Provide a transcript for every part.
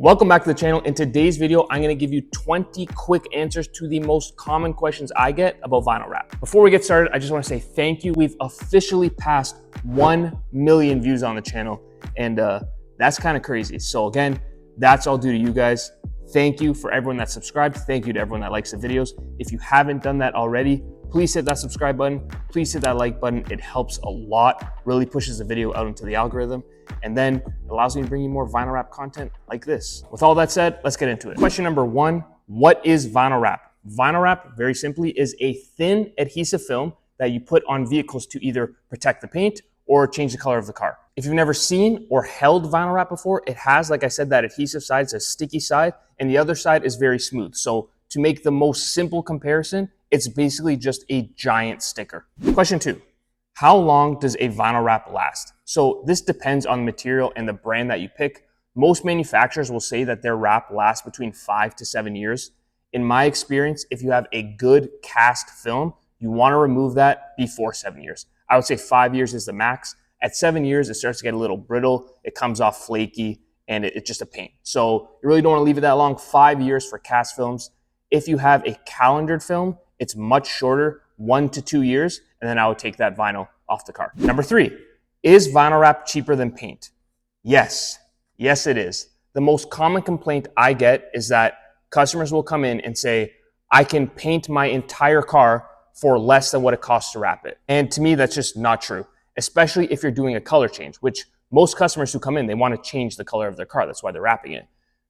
Welcome back to the channel. In today's video, I'm going to give you 20 quick answers to the most common questions I get about vinyl wrap. Before we get started, I just want to say thank you. We've officially passed 1 million views on the channel, and that's kind of crazy. So again, that's all due to you guys. Thank you for everyone that subscribed. Thank you to everyone that likes the videos. If you haven't done that already, please hit that subscribe button. Please hit that like button. It helps a lot, really pushes the video out into the algorithm. And then it allows me to bring you more vinyl wrap content like this. With all that said, let's get into it. Question number one, what is vinyl wrap? Vinyl wrap, very simply, is a thin adhesive film that you put on vehicles to either protect the paint or change the color of the car. If you've never seen or held vinyl wrap before, it has, like I said, that adhesive side, it's a sticky side, and the other side is very smooth. So to make the most simple comparison, it's basically just a giant sticker. Question two, how long does a vinyl wrap last? So this depends on the material and the brand that you pick. Most manufacturers will say that their wrap lasts between 5 to 7 years. In my experience, if you have a good cast film, you want to remove that before 7 years. I would say 5 years is the max. At 7 years, it starts to get a little brittle, it comes off flaky, and it's just a pain. So you really don't want to leave it that long. 5 years for cast films. If you have a calendared film, it's much shorter, 1 to 2 years, and then I would take that vinyl off the car. Number three, is vinyl wrap cheaper than paint? Yes, yes it is. The most common complaint I get is that customers will come in and say, I can paint my entire car for less than what it costs to wrap it. And to me, that's just not true, especially if you're doing a color change, which most customers who come in, they want to change the color of their car. That's why they're wrapping it.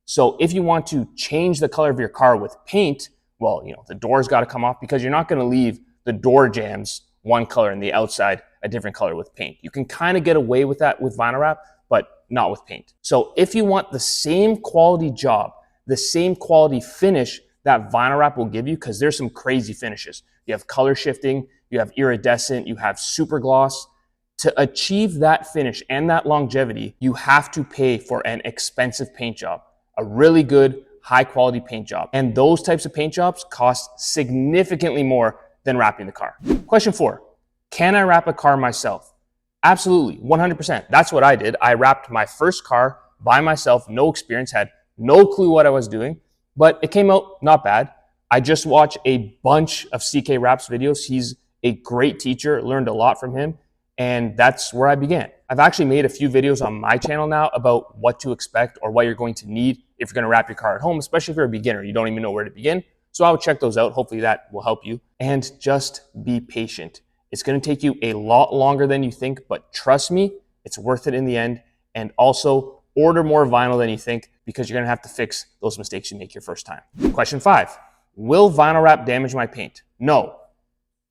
So if you want to change the color of your car with paint, well, the door's got to come off because you're not going to leave the door jambs one color and the outside a different color with paint. You can kind of get away with that with vinyl wrap, but not with paint. So if you want the same quality job, the same quality finish that vinyl wrap will give you, because there's some crazy finishes. You have color shifting, you have iridescent, you have super gloss. To achieve that finish and that longevity, you have to pay for an expensive paint job, a really good, high quality paint job. And those types of paint jobs cost significantly more than wrapping the car. Question four, can I wrap a car myself? Absolutely, 100%. That's what I did. I wrapped my first car by myself, no experience, had no clue what I was doing, but it came out not bad. I just watched a bunch of CK Wraps videos. He's a great teacher, learned a lot from him, and that's where I began. I've actually made a few videos on my channel now about what to expect or what you're going to need if you're going to wrap your car at home, especially if you're a beginner, you don't even know where to begin. So I would check those out. Hopefully that will help you. And just be patient. It's going to take you a lot longer than you think, but trust me, it's worth it in the end. And also order more vinyl than you think because you're going to have to fix those mistakes you make your first time. Question five, will vinyl wrap damage my paint? No,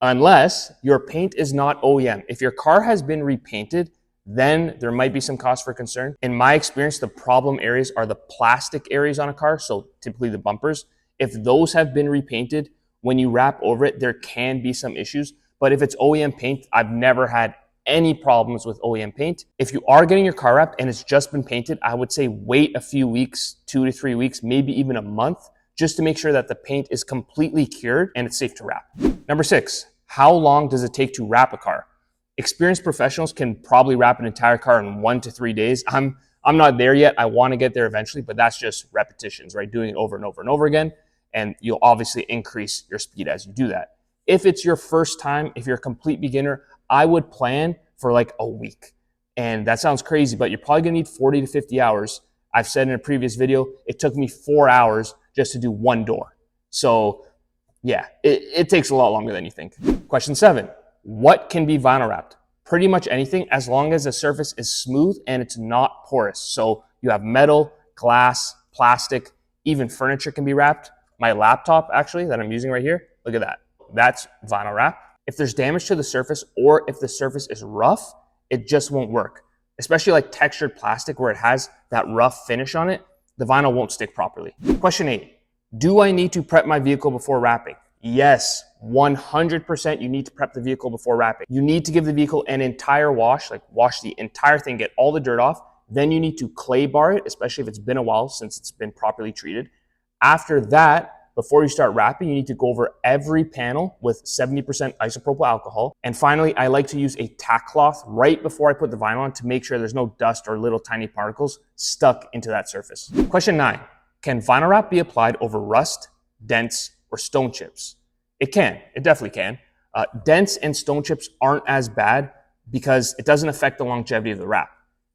unless your paint is not OEM. If your car has been repainted, then there might be some cause for concern. In my experience, the problem areas are the plastic areas on a car, so typically the bumpers. If those have been repainted, when you wrap over it, there can be some issues. But if it's OEM paint, I've never had any problems with OEM paint. If you are getting your car wrapped and it's just been painted, I would say wait a few weeks, 2 to 3 weeks, maybe even a month, just to make sure that the paint is completely cured and it's safe to wrap. Number six, how long does it take to wrap a car? Experienced professionals can probably wrap an entire car in 1 to 3 days. I'm not there yet. I want to get there eventually, but that's just repetitions, right? Doing it over and over and over again. And you'll obviously increase your speed as you do that. If it's your first time, if you're a complete beginner, I would plan for like a week. And that sounds crazy, but you're probably gonna need 40 to 50 hours. I've said in a previous video, it took me 4 hours just to do one door. So yeah, it takes a lot longer than you think. Question seven, what can be vinyl wrapped? Pretty much anything as long as the surface is smooth and it's not porous. So you have metal, glass, plastic, even furniture can be wrapped. My laptop actually that I'm using right here, look at that. That's vinyl wrap. If there's damage to the surface or if the surface is rough, it just won't work. Especially like textured plastic where it has that rough finish on it, the vinyl won't stick properly. Question eight, do I need to prep my vehicle before wrapping? Yes, 100% you need to prep the vehicle before wrapping. You need to give the vehicle an entire wash, like wash the entire thing, get all the dirt off. Then you need to clay bar it, especially if it's been a while since it's been properly treated. After that, before you start wrapping, you need to go over every panel with 70% isopropyl alcohol. And finally, I like to use a tack cloth right before I put the vinyl on to make sure there's no dust or little tiny particles stuck into that surface. Question 9, can vinyl wrap be applied over rust, dents, or stone chips? It can, it definitely can. Dents and stone chips aren't as bad because it doesn't affect the longevity of the wrap.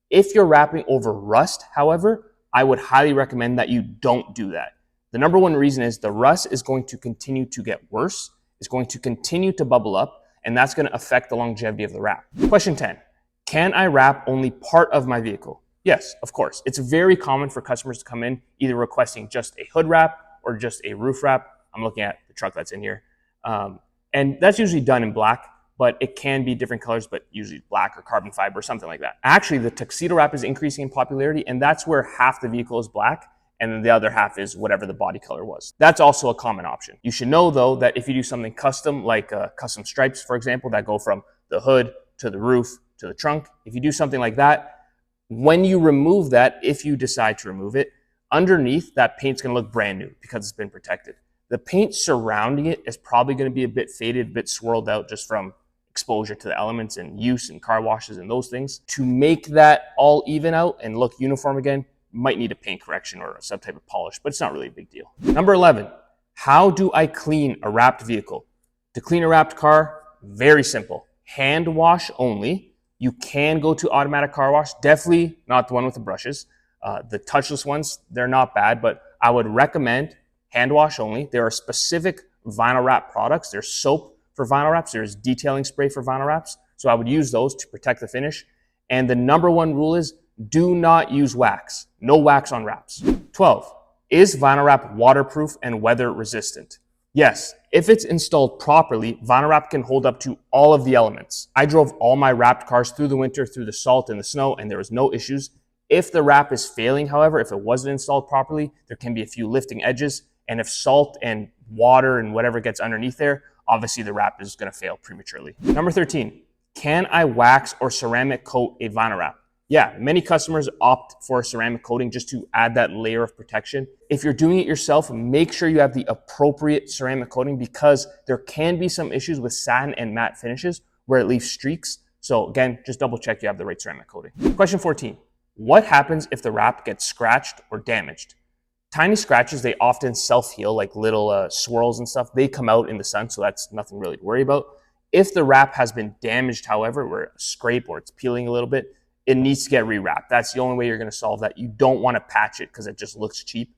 If you're wrapping over rust, however, I would highly recommend that you don't do that. The number one reason is the rust is going to continue to get worse, it's going to continue to bubble up, and that's going to affect the longevity of the wrap. Question 10, can I wrap only part of my vehicle? Yes, of course. It's very common for customers to come in either requesting just a hood wrap or just a roof wrap. I'm looking at the truck that's in here. And that's usually done in black, but it can be different colors, but usually black or carbon fiber or something like that. Actually, the tuxedo wrap is increasing in popularity, and that's where half the vehicle is black and then the other half is whatever the body color was. That's also a common option. You should know though that if you do something custom, like custom stripes, for example, that go from the hood to the roof to the trunk, if you do something like that, when you remove that, if you decide to remove it, underneath that paint's gonna look brand new because it's been protected. The paint surrounding it is probably going to be a bit faded, a bit swirled out just from exposure to the elements and use and car washes and those things. To make that all even out and look uniform again, you might need a paint correction or some type of polish, but it's not really a big deal. Number 11, how do I clean a wrapped vehicle? To clean a wrapped car, very simple. Hand wash only. You can go to automatic car wash, definitely not the one with the brushes. The touchless ones, they're not bad, but I would recommend hand wash only. There are specific vinyl wrap products. There's soap for vinyl wraps. There's detailing spray for vinyl wraps. So I would use those to protect the finish. And the number one rule is do not use wax. No wax on wraps. 12, is vinyl wrap waterproof and weather resistant? Yes, if it's installed properly, vinyl wrap can hold up to all of the elements. I drove all my wrapped cars through the winter, through the salt and the snow, and there was no issues. If the wrap is failing, however, if it wasn't installed properly, there can be a few lifting edges. And if salt and water and whatever gets underneath there, obviously the wrap is going to fail prematurely. Number 13, can I wax or ceramic coat a vinyl wrap? Yeah, many customers opt for ceramic coating just to add that layer of protection. If you're doing it yourself, make sure you have the appropriate ceramic coating because there can be some issues with satin and matte finishes where it leaves streaks. So again, just double check you have the right ceramic coating. Question 14, what happens if the wrap gets scratched or damaged? Tiny scratches, they often self-heal, like little swirls and stuff. They come out in the sun, so that's nothing really to worry about. If the wrap has been damaged, however, where a scrape or it's peeling a little bit, it needs to get rewrapped. That's the only way you're going to solve that. You don't want to patch it because it just looks cheap.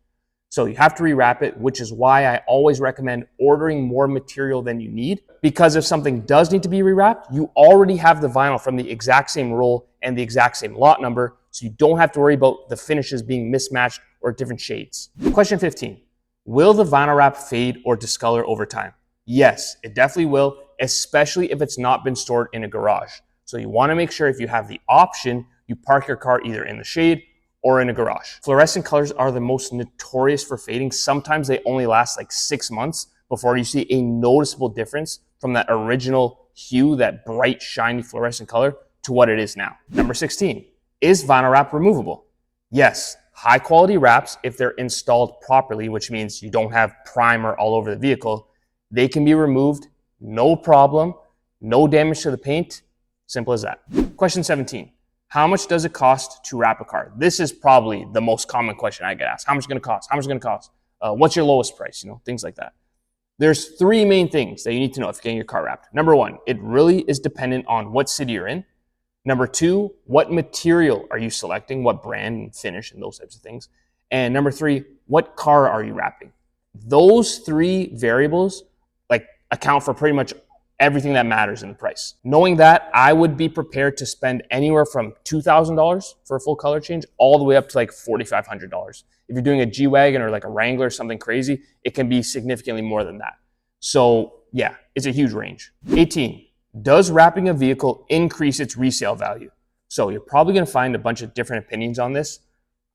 So you have to rewrap it, which is why I always recommend ordering more material than you need. Because if something does need to be rewrapped, you already have the vinyl from the exact same roll and the exact same lot number, so you don't have to worry about the finishes being mismatched or different shades. Question 15, will the vinyl wrap fade or discolor over time? Yes, it definitely will, especially if it's not been stored in a garage. So you want to make sure if you have the option, you park your car either in the shade or in a garage. Fluorescent colors are the most notorious for fading. Sometimes they only last like 6 months before you see a noticeable difference from that original hue, that bright, shiny fluorescent color to what it is now. Number 16, is vinyl wrap removable? Yes, high quality wraps, if they're installed properly, which means you don't have primer all over the vehicle, they can be removed, no problem, no damage to the paint, simple as that. Question 17, how much does it cost to wrap a car? This is probably the most common question I get asked. How much is it gonna cost? How much is it gonna cost? What's your lowest price? You know, things like that. There's 3 main things that you need to know if you're getting your car wrapped. Number 1, it really is dependent on what city you're in. Number 2, what material are you selecting? What brand and finish and those types of things. And number 3, what car are you wrapping? Those 3 variables account for pretty much everything that matters in the price. Knowing that, I would be prepared to spend anywhere from $2,000 for a full color change all the way up to like $4,500. If you're doing a G-Wagon or like a Wrangler or something crazy, it can be significantly more than that. So yeah, it's a huge range. 18, does wrapping a vehicle increase its resale value? So you're probably gonna find a bunch of different opinions on this.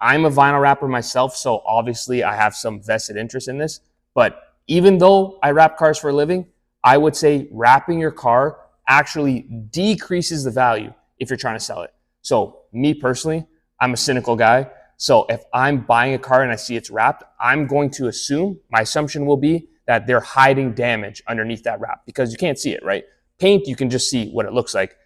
I'm a vinyl wrapper myself, so obviously I have some vested interest in this, but even though I wrap cars for a living, I would say wrapping your car actually decreases the value if you're trying to sell it. So me personally, I'm a cynical guy. So if I'm buying a car and I see it's wrapped, I'm going to assume, my assumption will be that they're hiding damage underneath that wrap because you can't see it, right? Paint, you can just see what it looks like.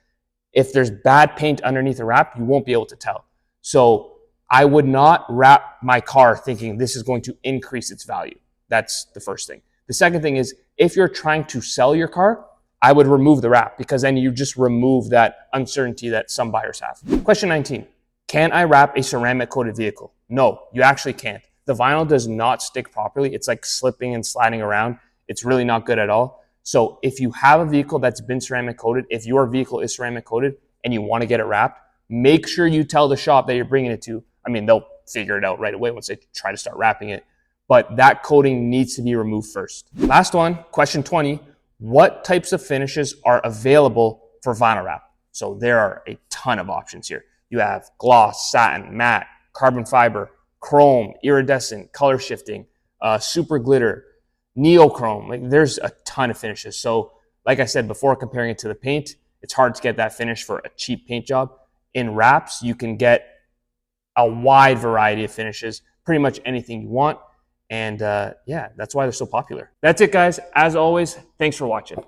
If there's bad paint underneath the wrap, you won't be able to tell. So I would not wrap my car thinking this is going to increase its value. That's the first thing. The second thing is, if you're trying to sell your car, I would remove the wrap because then you just remove that uncertainty that some buyers have. Question 19, can I wrap a ceramic coated vehicle? No, you actually can't. The vinyl does not stick properly. It's like slipping and sliding around. It's really not good at all. So if you have a vehicle that's been ceramic coated, if your vehicle is ceramic coated and you want to get it wrapped, make sure you tell the shop that you're bringing it to. I mean, they'll figure it out right away once they try to start wrapping it, but that coating needs to be removed first. Last one, question 20, what types of finishes are available for vinyl wrap? So there are a ton of options here. You have gloss, satin, matte, carbon fiber, chrome, iridescent, color shifting, super glitter, neochrome. Like, there's a ton of finishes. So like I said before, comparing it to the paint, it's hard to get that finish for a cheap paint job. In wraps, you can get a wide variety of finishes, pretty much anything you want. And yeah, that's why they're so popular. That's it, guys. As always, thanks for watching.